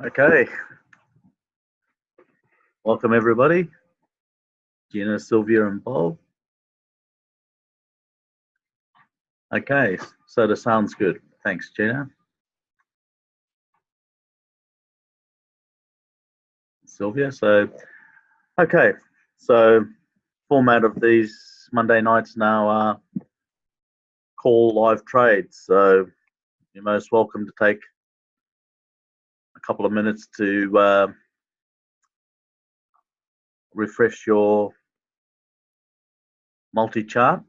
Okay, welcome everybody. Gina, Sylvia, and Bob. Okay, so the sound's good. Thanks, Gina. Sylvia. Okay, so format of these Monday nights now are call live trades. So you're most welcome to take a couple of minutes to refresh your multi-chart,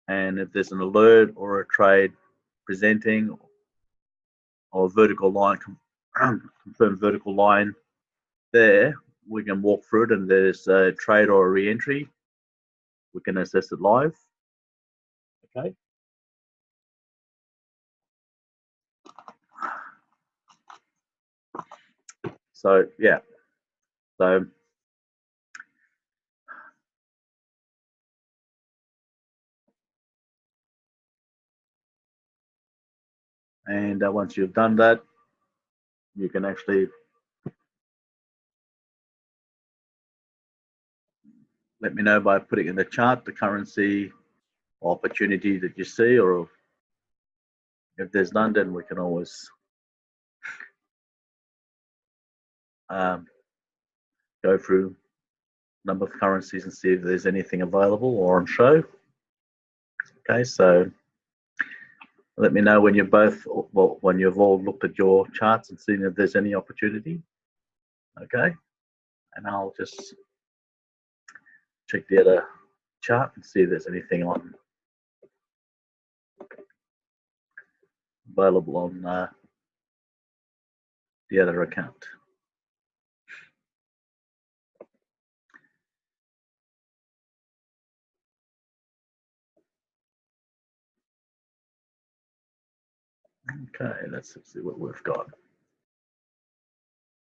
and if there's an alert or a trade presenting or a vertical line, confirmed vertical line there, we can walk through it, and there's a trade or a re-entry, we can assess it live. Okay. So yeah, so and once you've done that, you can actually let me know by putting in the chart the currency opportunity that you see, or if there's none, then we can always go through a number of currencies and see if there's anything available or on show. Okay, so let me know when you're both, well, when you've all looked at your charts and seen if there's any opportunity. Okay, and I'll just check the other chart and see if there's anything on available on the other account. Okay, let's see what we've got.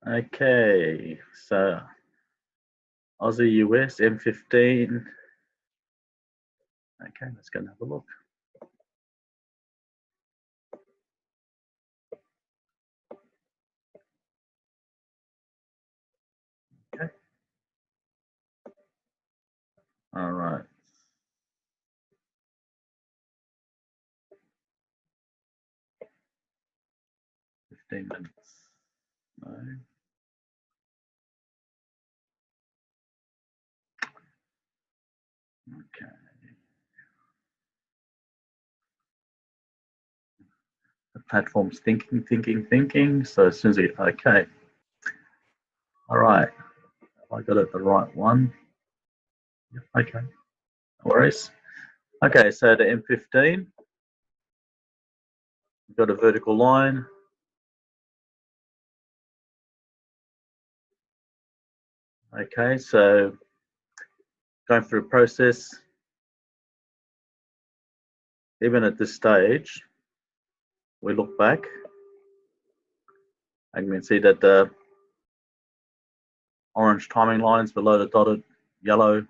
Okay, so Aussie US M15. Okay, let's go and have a look. Okay. All right. Minutes. No. Okay. The platform's thinking. So as soon as we, okay. All right. I got it the right one. Okay. No worries. Okay, so the M15, we've got a vertical line. Okay, so going through a process, even at this stage, we look back and you can see that the orange timing lines below the dotted yellow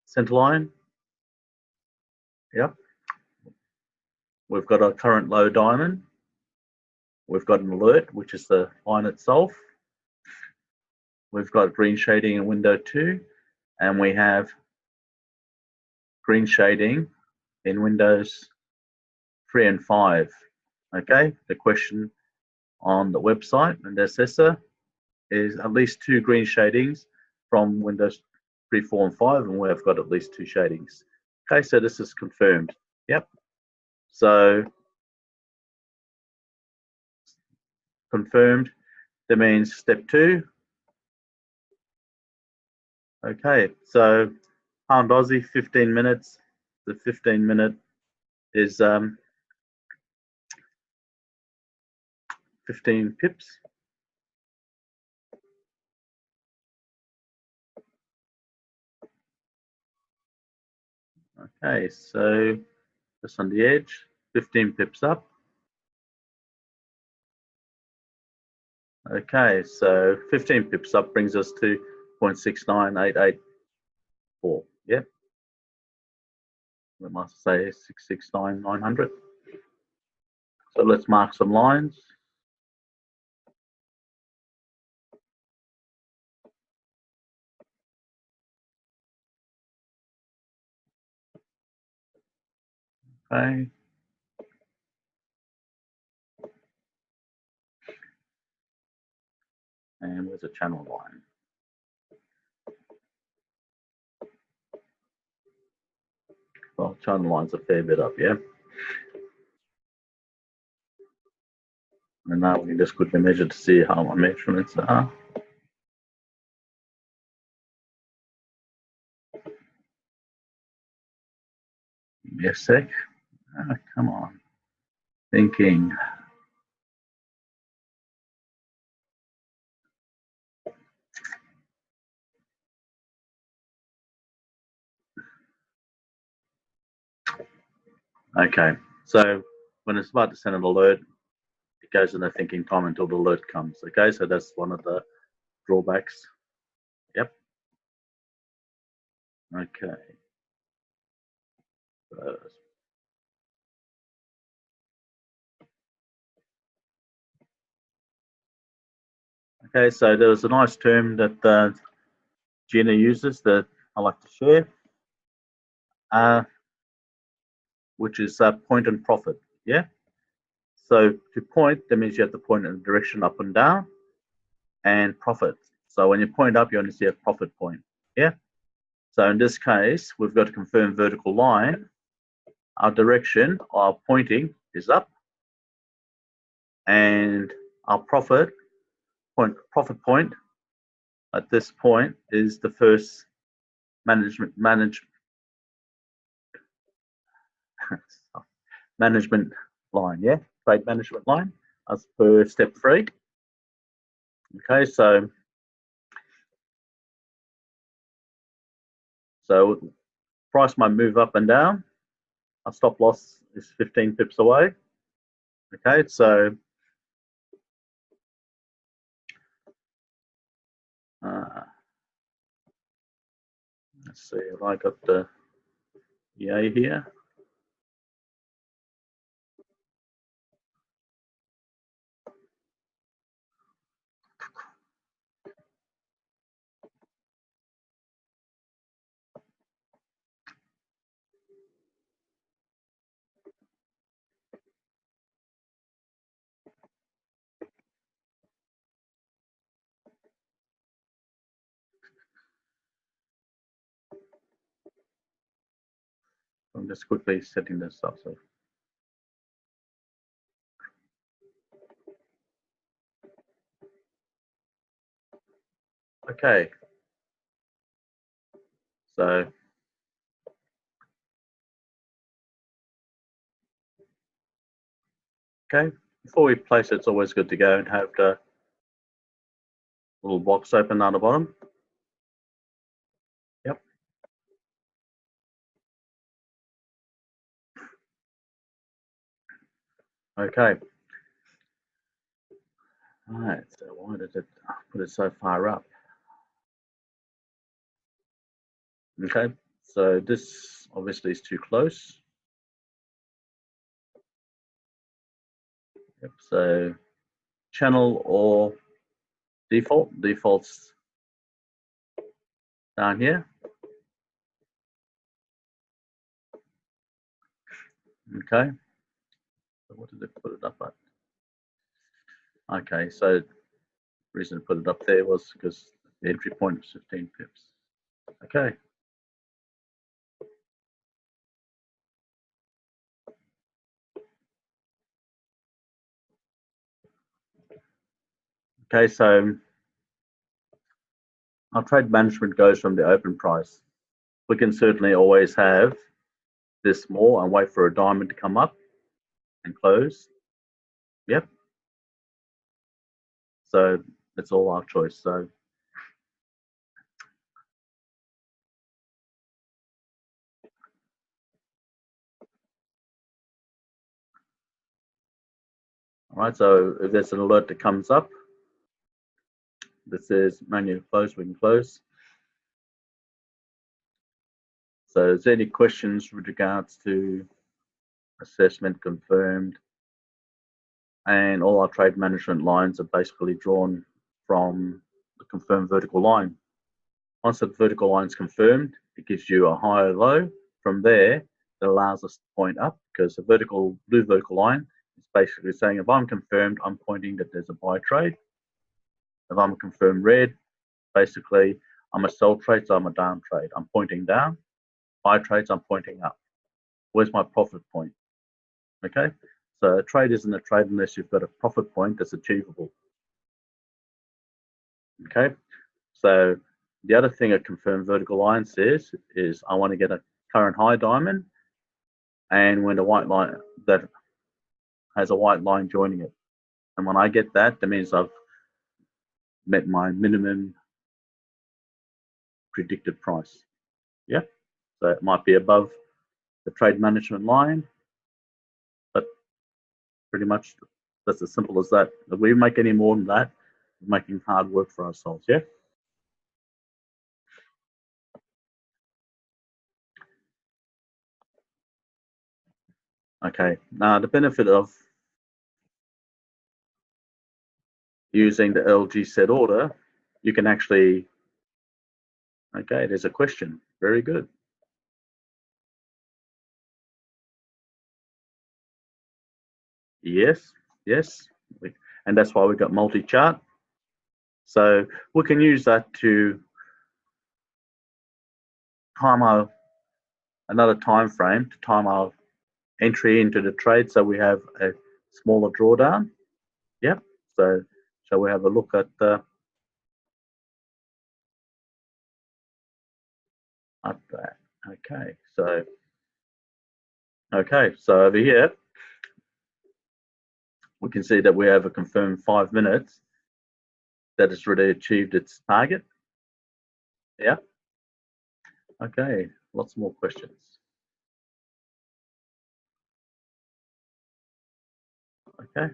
center line. Yep. We've got a current low diamond. We've got an alert, which is the line itself. We've got green shading in window 2, and we have green shading in windows 3 and 5. Okay, the question on the website and the assessor is at least 2 green shadings from windows 3, 4, and 5, and we've got at least 2 shadings. Okay, so this is confirmed. Yep. So confirmed, that means step 2. Okay, so pound Aussie 15 minutes. The 15-minute is 15 pips. Okay, so just on the edge, 15 pips up. Okay, so 15 pips up brings us to 0.69884. Yep. We must say 669,900. So let's mark some lines. Okay. And where's the channel line? Well, channel line's a fair bit up, yeah. And now we can just quickly measure to see how my measurements are. Give me a sec. Come on. Thinking. Okay, so when it's about to send an alert, it goes in the thinking time until the alert comes. Okay, so that's one of the drawbacks. Yep. Okay. Okay, so there was a nice term that Gina uses that I like to share, which is point and profit. Yeah. So to point, that means you have to point in a direction up and down, and profit. So when you point up, you only see a profit point. Yeah. So in this case, we've got a confirmed vertical line. Our direction, our pointing is up, and our profit point at this point is the first management line, yeah, trade management line as per step 3. Okay, so price might move up and down. Our stop loss is 15 pips away. Okay, so let's see if I got the EA here. I'm just quickly setting this up. So. Okay. So okay, before we place it, it's always good to go and have the little box open down the bottom. Yep. Okay. All right, so why did it put it so far up? Okay, so this obviously is too close. Yep, so channel or defaults down here. Okay, so what did it put it up at? Okay, so the reason I put it up there was because the entry point was 15 pips. Okay. Okay, so our trade management goes from the open price. We can certainly always have this more and wait for a diamond to come up and close. Yep. So it's all our choice. So all right, so if there's an alert that comes up that says manual close, we can close. So is there any questions with regards to assessment confirmed? And all our trade management lines are basically drawn from the confirmed vertical line. Once the vertical line is confirmed, it gives you a high or low. From there, that allows us to point up, because the blue vertical line is basically saying if I'm confirmed, I'm pointing that there's a buy trade. If I'm confirmed red, basically I'm a sell trade, so I'm a down trade. I'm pointing down. Buy trades, I'm pointing up. Where's my profit point? Okay, so a trade isn't a trade unless you've got a profit point that's achievable. Okay, so the other thing a confirmed vertical line says is I want to get a current high diamond, and when the white line that has a white line joining it, and when I get that, that means I've met my minimum predicted price. Yeah, so it might be above the trade management line, but pretty much that's as simple as that. If we make any more than that, we're making hard work for ourselves. Yeah. Okay, now the benefit of using the LG set order, you can actually, okay, there's a question. Very good. Yes, yes, and that's why we've got multi-chart. So we can use that to time another time frame to time our entry into the trade, so we have a smaller drawdown. Yep. So shall we have a look at up there? Okay, so over here we can see that we have a confirmed 5 minutes that has already achieved its target. Yeah. Okay, lots more questions. Okay.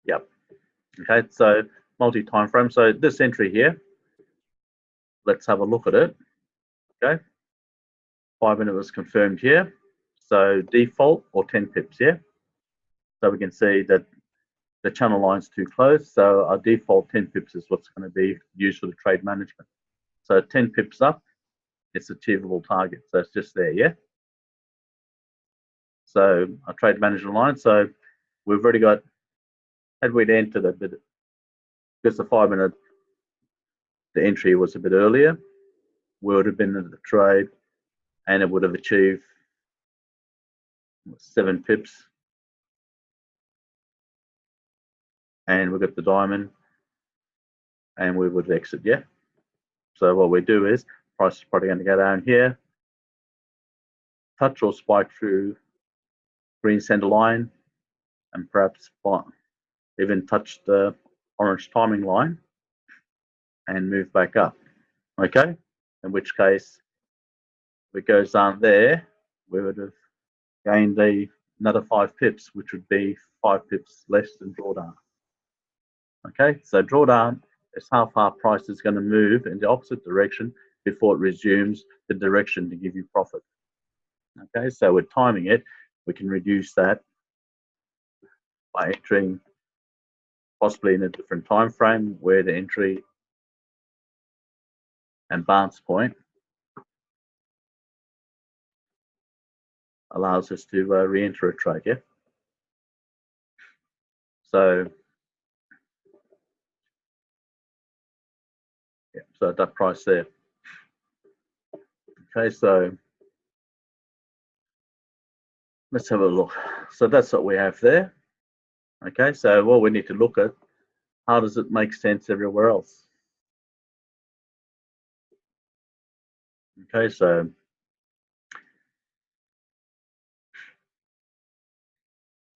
Yep. Okay, so multi-time frame. So this entry here, let's have a look at it. Okay. 5 minute was confirmed here. So default or 10 pips, yeah. So we can see that the channel line's too close. So our default 10 pips is what's going to be used for the trade management. So 10 pips up, it's achievable target. So it's just there, yeah. So our trade management line. So we've already got, had we entered a bit, because the 5 minute, the entry was a bit earlier, we would have been in the trade and it would have achieved 7 pips. And we've got the diamond and we would exit, yeah. So what we do is price is probably going to go down here, touch or spike through green center line, and perhaps even touch the orange timing line and move back up. Okay, in which case if it goes down there, we would have gained another 5 pips, which would be 5 pips less than drawdown. Okay, so drawdown is how far price is going to move in the opposite direction before it resumes the direction to give you profit. Okay, so with timing it, we can reduce that by entering possibly in a different time frame where the entry and bounce point allows us to re-enter a trade. Yeah. So yeah, so that price there. Okay, so let's have a look. So that's what we have there. Okay, so what we need to look at, how does it make sense everywhere else? Okay, so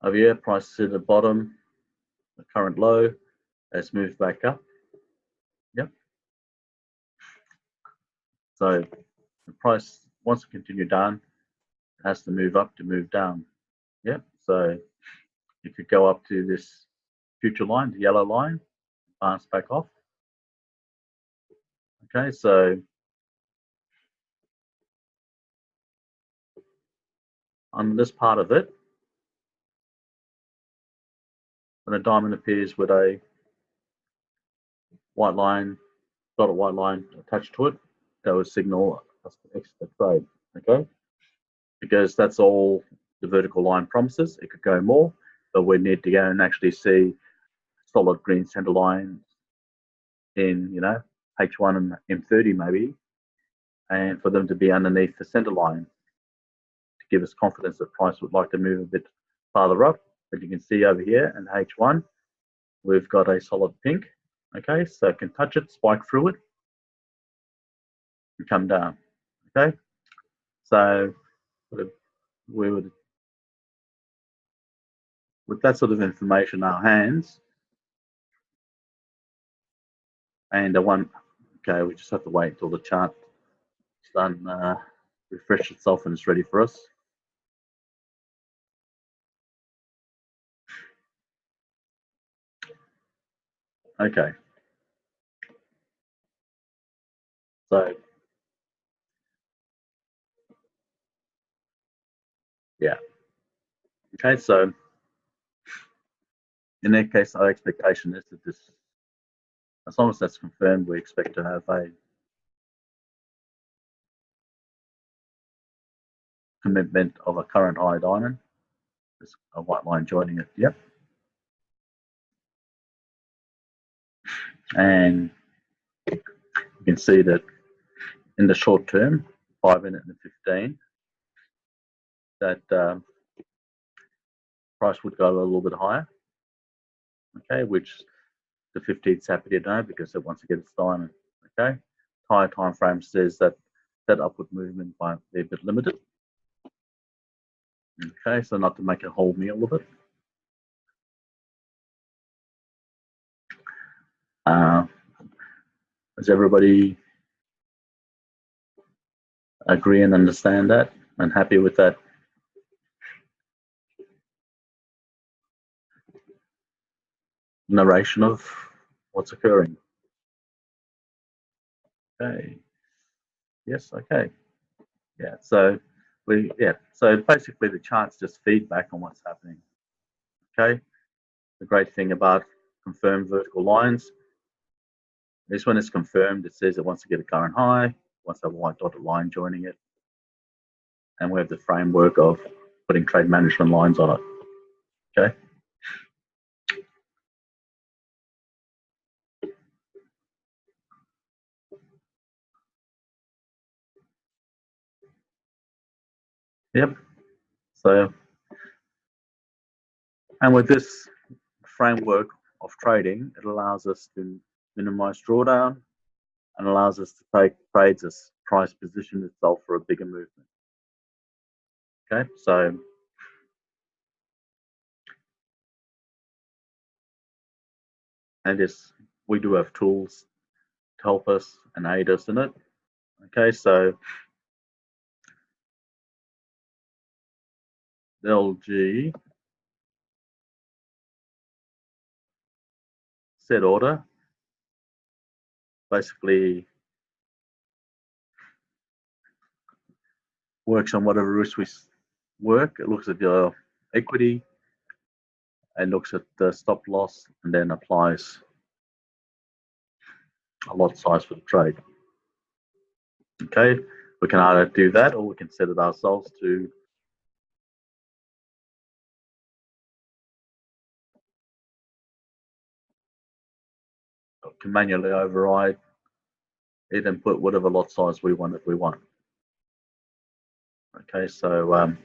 over here, price is at the bottom, the current low, has moved back up. Yep. So the price wants to continue down, it has to move up to move down. Yep. So you could go up to this future line, the yellow line, bounce back off. Okay, so on this part of it, when a diamond appears with a white line, dotted white line attached to it, that will signal us to exit the trade. Okay, because that's all the vertical line promises. It could go more, but we need to go and actually see solid green center lines in, you know, H1 and M30 maybe, and for them to be underneath the center line to give us confidence that price would like to move a bit farther up. But you can see over here in H1, we've got a solid pink. Okay, so it can touch it, spike through it, and come down. Okay, so we would, with that sort of information in our hands, and the one, okay, we just have to wait until the chart is done, refresh itself and it's ready for us. Okay, so yeah, okay, so in that case, our expectation is that this, as long as that's confirmed, we expect to have a commitment of a current high diamond. There's a white line joining it, yep. And you can see that in the short term, 5 minute and 15, that price would go a little bit higher, okay, which the 15's happy to know because it wants to get its diamond, okay. Higher time frame says that that upward movement might be a bit limited, okay, so not to make a whole meal of it. Does everybody agree and understand that and happy with that? Narration of what's occurring. Okay. Yes. Okay. Yeah. So so basically the chart's just feedback on what's happening. Okay. The great thing about confirmed vertical lines, this one is confirmed. It says it wants to get a current high, wants to have a white dotted line joining it, and we have the framework of putting trade management lines on it. Okay. Yep. So, and with this framework of trading, it allows us to minimize drawdown and allows us to take trades as price position itself for a bigger movement. Okay, so and yes, we do have tools to help us and aid us in it. Okay, so LG set order basically works on whatever risk we work. It looks at your equity and looks at the stop loss and then applies a lot size for the trade. Okay, we can either do that or we can set it ourselves to manually override it and put whatever lot size we want if we want. Okay, so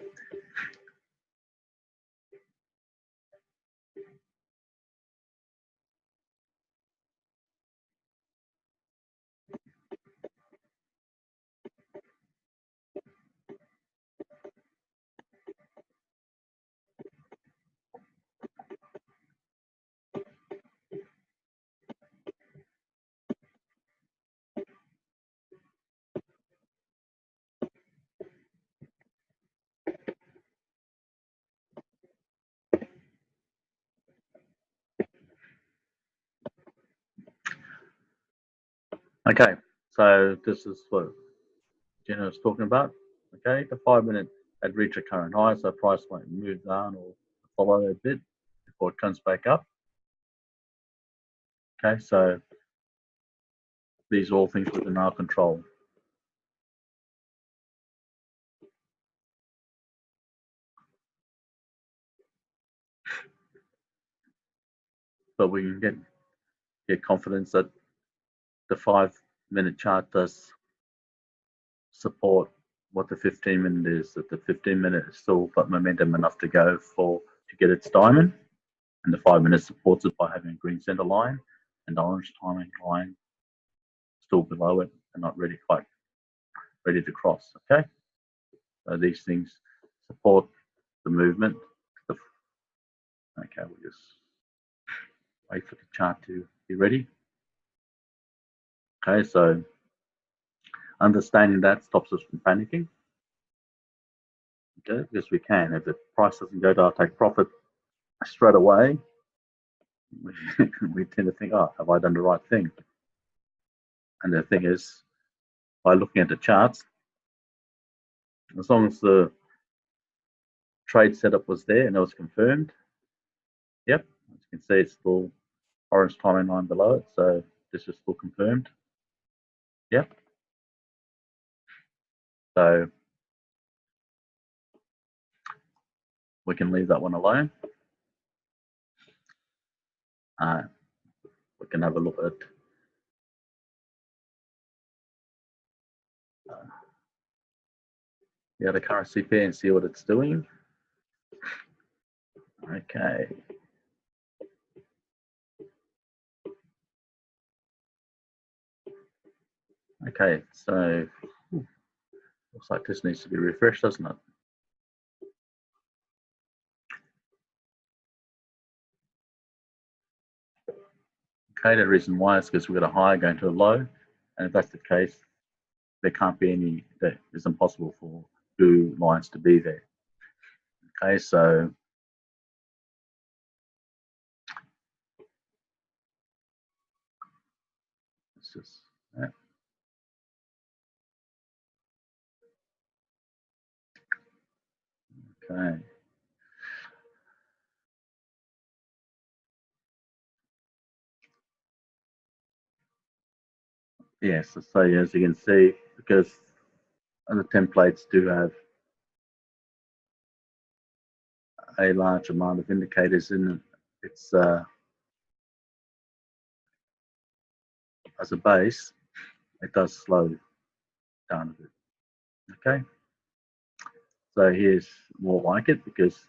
okay, so this is what Jenna was talking about. Okay, the 5 minute had reached a current high, so price won't move down or follow a bit before it comes back up. Okay, so these are all things within our control. but we can get confidence that the 5-minute chart does support what the 15-minute is, that the 15-minute is still got momentum enough to go to get its diamond, and the 5-minute supports it by having a green center line and the orange timing line still below it and not quite ready to cross. Okay, so these things support the movement. Okay, we'll just wait for the chart to be ready. Okay, so understanding that stops us from panicking. Okay, because we can. If the price doesn't go down, take profit straight away. We tend to think, oh, have I done the right thing? And the thing is, by looking at the charts, as long as the trade setup was there and it was confirmed, yep, as you can see, it's still orange timing line below it, so this is still confirmed. Yep. So we can leave that one alone. We can have a look at the other currency pair and see what it's doing. Okay. Okay, so looks like this needs to be refreshed, doesn't it? Okay, the reason why is because we've got a high going to a low, and if that's the case, there can't be any, that it's impossible for blue lines to be there. Okay, so it's just that. Okay. Yes, so as you can see, because the templates do have a large amount of indicators in its as a base, it does slow down a bit. Okay, so here's more like it, because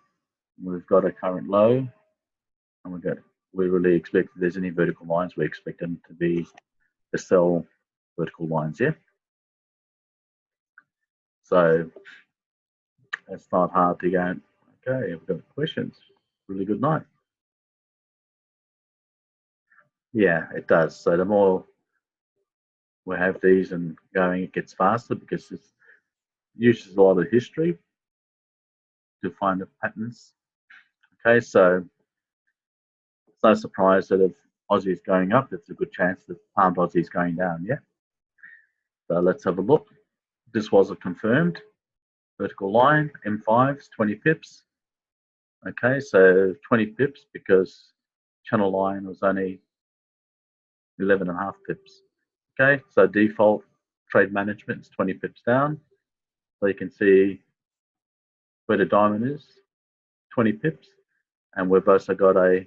we've got a current low, and we really expect, if there's any vertical lines, we expect them to be the sell vertical lines, yeah. So it's not hard to go, okay, I've got questions. Really good night. Yeah, it does. So the more we have these and going, it gets faster, because it uses a lot of history to find the patterns. Okay, so it's no surprise that if Aussie is going up, it's a good chance that pound Aussie is going down, yeah? So let's have a look. This was a confirmed vertical line, M5's 20 pips. Okay, so 20 pips because channel line was only 11.5 pips. Okay, so default trade management is 20 pips down. So you can see where the diamond is, 20 pips, and we've also got a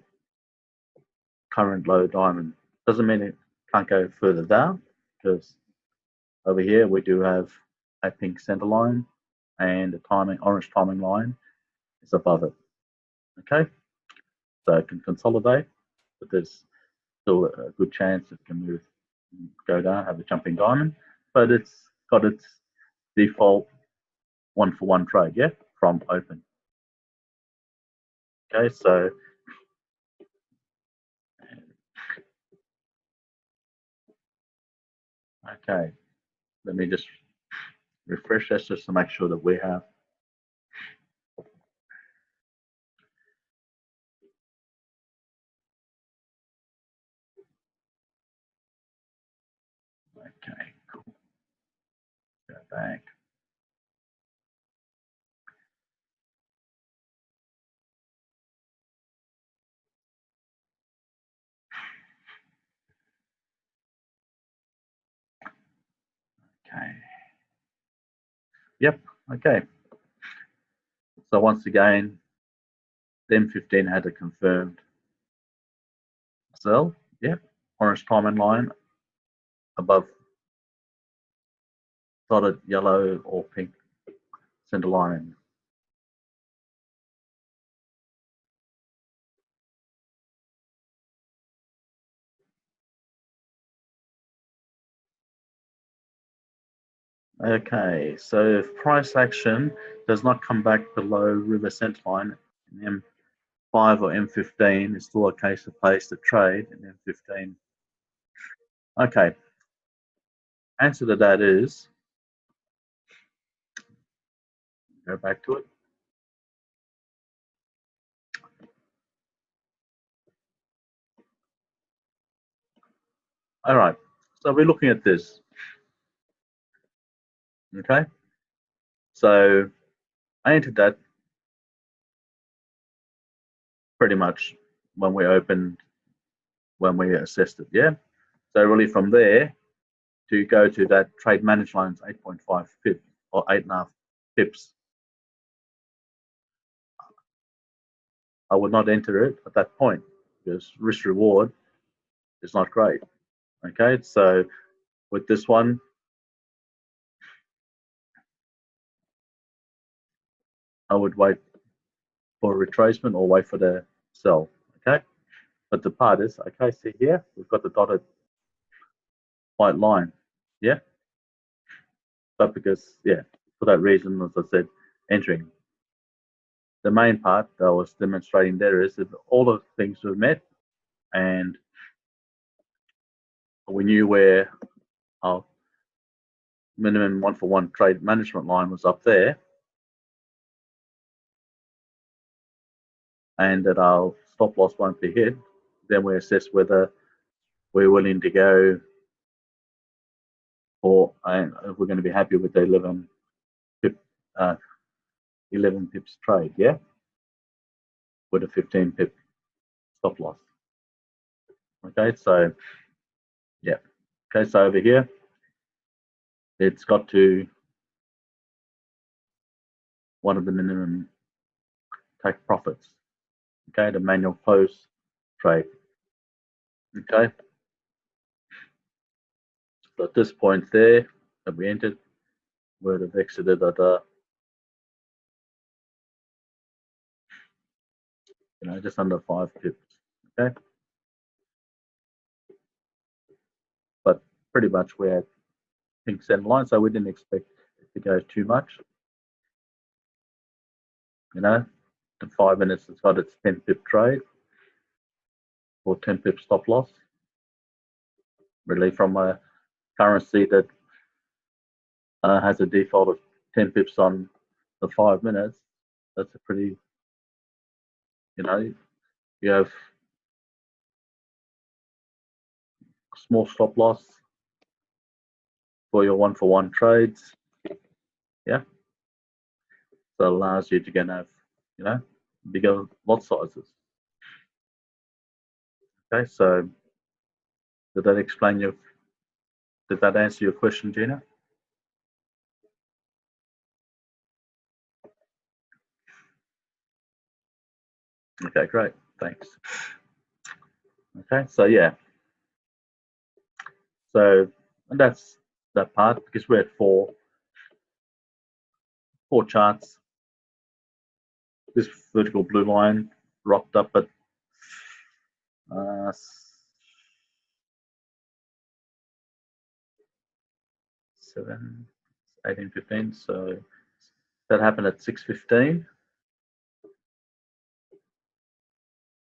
current low diamond. Doesn't mean it can't go further down, because over here we do have a pink center line, and the orange timing line is above it. Okay, so it can consolidate, but there's still a good chance it can go down, have a jumping diamond, but it's got its default 1-for-1 trade, yeah, from open. Okay, so okay, let me just refresh this just to make sure that we have. Okay, cool. Go back. Okay. Yep. Okay. So once again, the M15 had a confirmed sell, yeah, orange timing line above dotted yellow or pink center line. Okay, so if price action does not come back below river center line in M5 or M15, it's still a case of place to trade in M15. Okay, answer to that is, go back to it. All right, so we're looking at this. Okay, so I entered that pretty much when we assessed it, yeah. So really from there to go to that trade managed line is 8.5 pips or 8.5 pips. I would not enter it at that point because risk reward is not great. Okay, so with this one, I would wait for a retracement or wait for the sell. Okay, but the part is, okay, see here, we've got the dotted white line. Yeah, but because, yeah, for that reason, as I said, entering. The main part that I was demonstrating there is that all the things were met and we knew where our minimum 1-for-1 trade management line was up there, and that our stop loss won't be hit. Then we assess whether we're willing to go or if we're going to be happy with the 11 pips trade, yeah, with a 15 pip stop loss. Okay, so yeah, okay, so over here it's got to one of the minimum take profits. Okay, the manual close trade. Okay, so at this point there that we entered, we would have exited at just under 5 pips. Okay, but pretty much we're at pink center line, so we didn't expect it to go too much. The 5 minutes it's got its 10 pip trade or 10 pip stop loss. Really, from a currency that has a default of 10 pips on the 5 minutes, that's a pretty, you have small stop loss for your 1-for-1 trades. Yeah, so it allows you to get have bigger lot sizes. Okay, so did that answer your question, Gina? Okay, great, thanks. Okay, so yeah, so and that's that part, because we're at four charts. This vertical blue line rocked up at 7, 18, 15. So that happened at 6:15.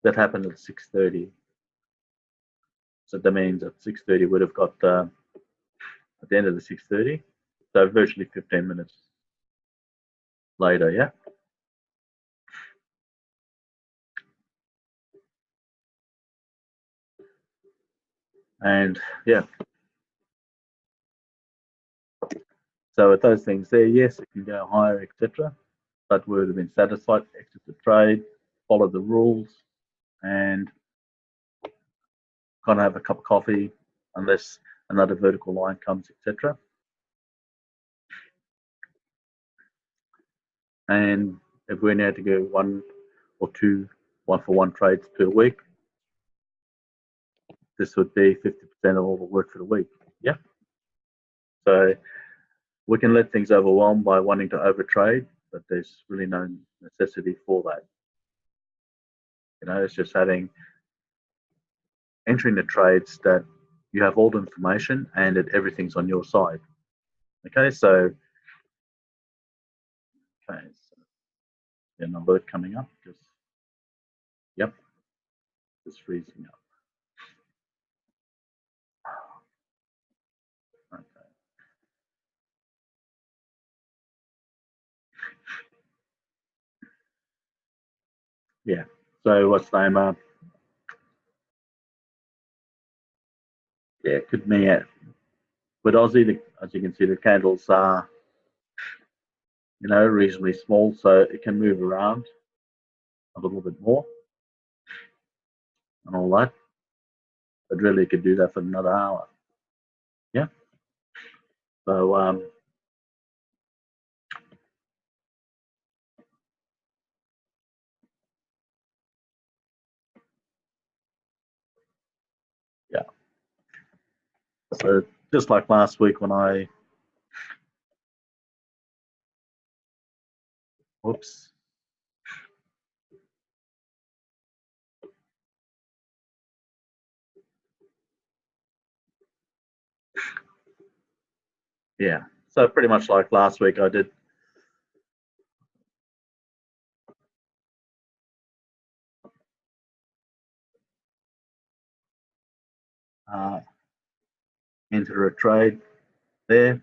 That happened at 6:30. So that means at 6:30 would have got at the end of the 6:30. So virtually 15 minutes later, yeah. And yeah. So with those things there, yes, it can go higher, etc. But we would have been satisfied, exit the trade, follow the rules, and kind of have a cup of coffee unless another vertical line comes, etc. And if we're now to go 1 or 2 1-for-1 trades per week, this would be 50% of all the work for the week. Yeah. So we can let things overwhelm by wanting to overtrade, but there's really no necessity for that. It's just entering the trades that you have all the information and that everything's on your side. Okay, so an alert coming up. Yep, just freezing up. Okay. Yeah. So what's the name? Yeah, could be it. With Aussie, as you can see, the candles are reasonably small, so it can move around a little bit more and all that. But really, it could do that for another hour. Yeah. So yeah. So just like last week when I, whoops. Yeah. So pretty much like last week, I did. Enter a trade there,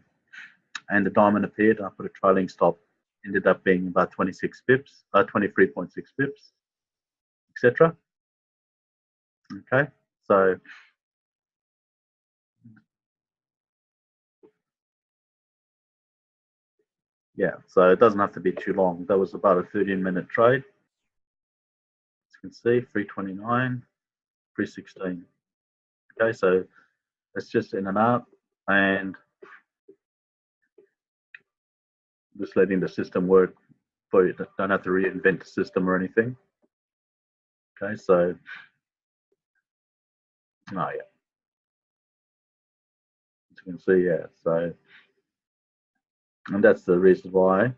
and the diamond appeared. I put a trailing stop. Ended up being about 26 pips, 23.6 pips, etc. Okay, so yeah, so it doesn't have to be too long. That was about a 13-minute trade. As you can see, 329, 316. Okay, so it's just in and out, and just letting the system work for you. Don't have to reinvent the system or anything. Okay, so yeah, as you can see, yeah. So, and that's the reason why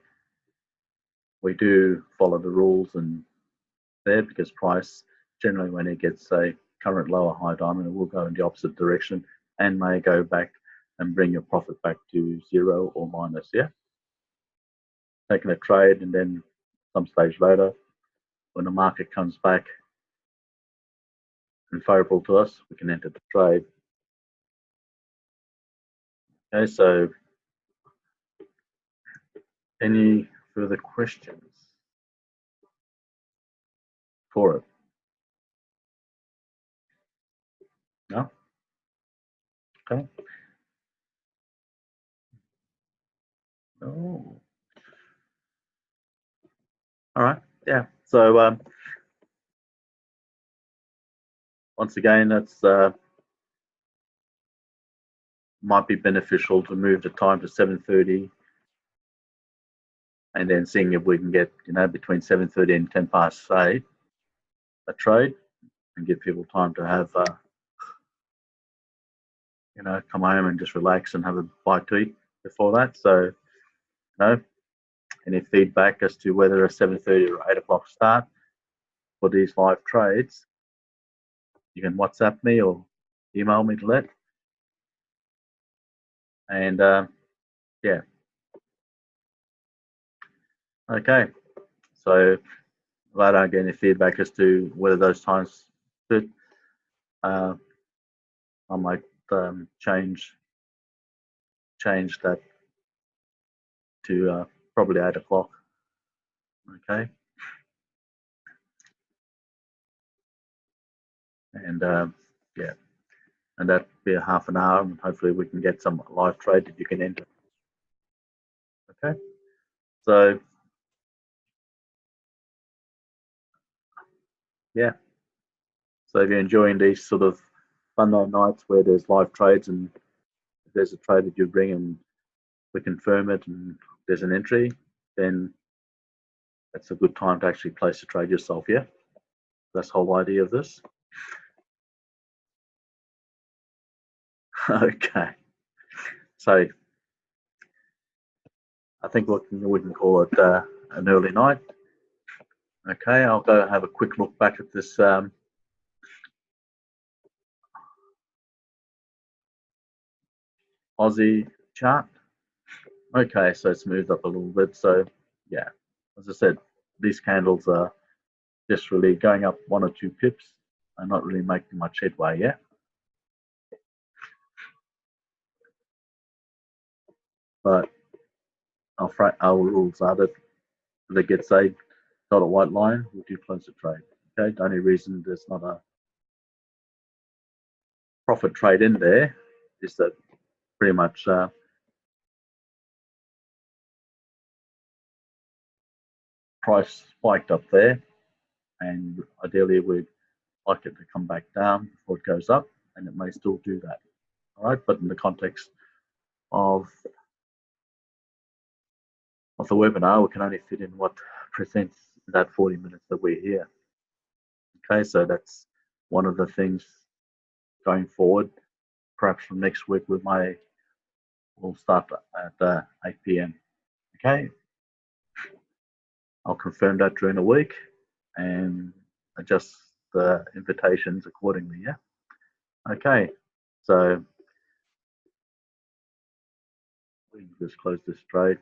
we do follow the rules and there, because price generally when it gets a current lower high diamond, it will go in the opposite direction and may go back and bring your profit back to zero or minus. Yeah, taking a trade, and then some stage later when the market comes back and favorable to us, we can enter the trade. Okay, so any further questions for it? No? Okay. Oh. All right. Yeah. So once again, that's might be beneficial to move the time to 7:30, and then seeing if we can get between 7:30 and 8:10 a trade, and give people time to have come home and just relax and have a bite to eat before that. So any feedback as to whether a 7:30 or 8 o'clock start for these live trades, you can WhatsApp me or email me to let. And yeah. Okay. So if I don't get any feedback as to whether those times fit, I might change that to probably 8 o'clock. Okay. And yeah, and that'd be a half an hour, and hopefully we can get some live trade that you can enter. Okay. So yeah. So if you're enjoying these sort of Sunday nights where there's live trades, and if there's a trade that you bring and we confirm it and there's an entry, then that's a good time to actually place a trade yourself. Yeah. That's the whole idea of this. Okay. So I think we can call it an early night. Okay, I'll go have a quick look back at this Aussie chart. Okay, so it's moved up a little bit. So yeah, as I said, these candles are just really going up 1 or 2 pips and not really making much headway yet. But our rules are that if it gets a dotted white line, we do close the trade. Okay, the only reason there's not a profit trade in there is that pretty much price spiked up there, and ideally we'd like it to come back down before it goes up, and it may still do that. All right, but in the context of the webinar, we can only fit in what presents that 40 minutes that we're here. Okay, so that's one of the things going forward. Perhaps from next week we'll start at 8 p.m. Okay, I'll confirm that during the week and adjust the invitations accordingly. Yeah. Okay, so we can just close this trade.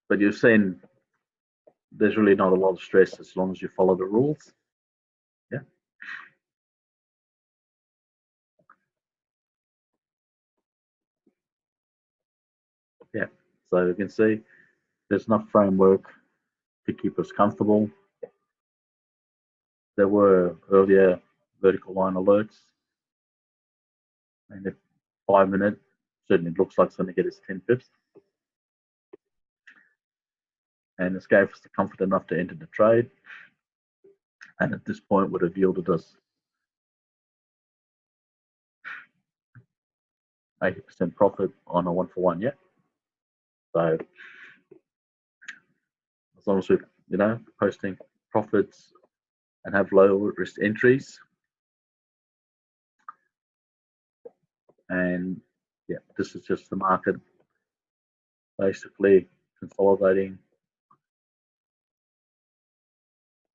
But you've seen there's really not a lot of stress as long as you follow the rules. Yeah. Yeah. So you can see there's enough framework to keep us comfortable. There were earlier vertical line alerts, and at 5 minutes, certainly looks like it's going to get us 10 pips. And this gave us the comfort enough to enter the trade. And at this point would have yielded us 80% profit on a 1-for-1, yeah. So as long as we're, posting profits and have low risk entries, and yeah, this is just the market basically consolidating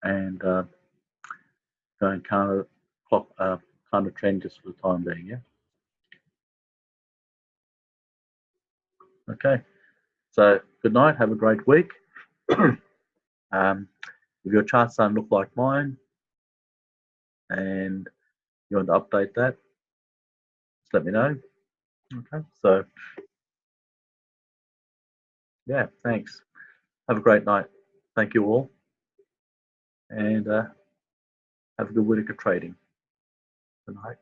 and going counter trend just for the time being. Yeah. Okay. So good night. Have a great week. If your charts don't look like mine and you want to update that, just let me know. Okay. So yeah, thanks. Have a great night. Thank you all, and have a good week of trading. Good night.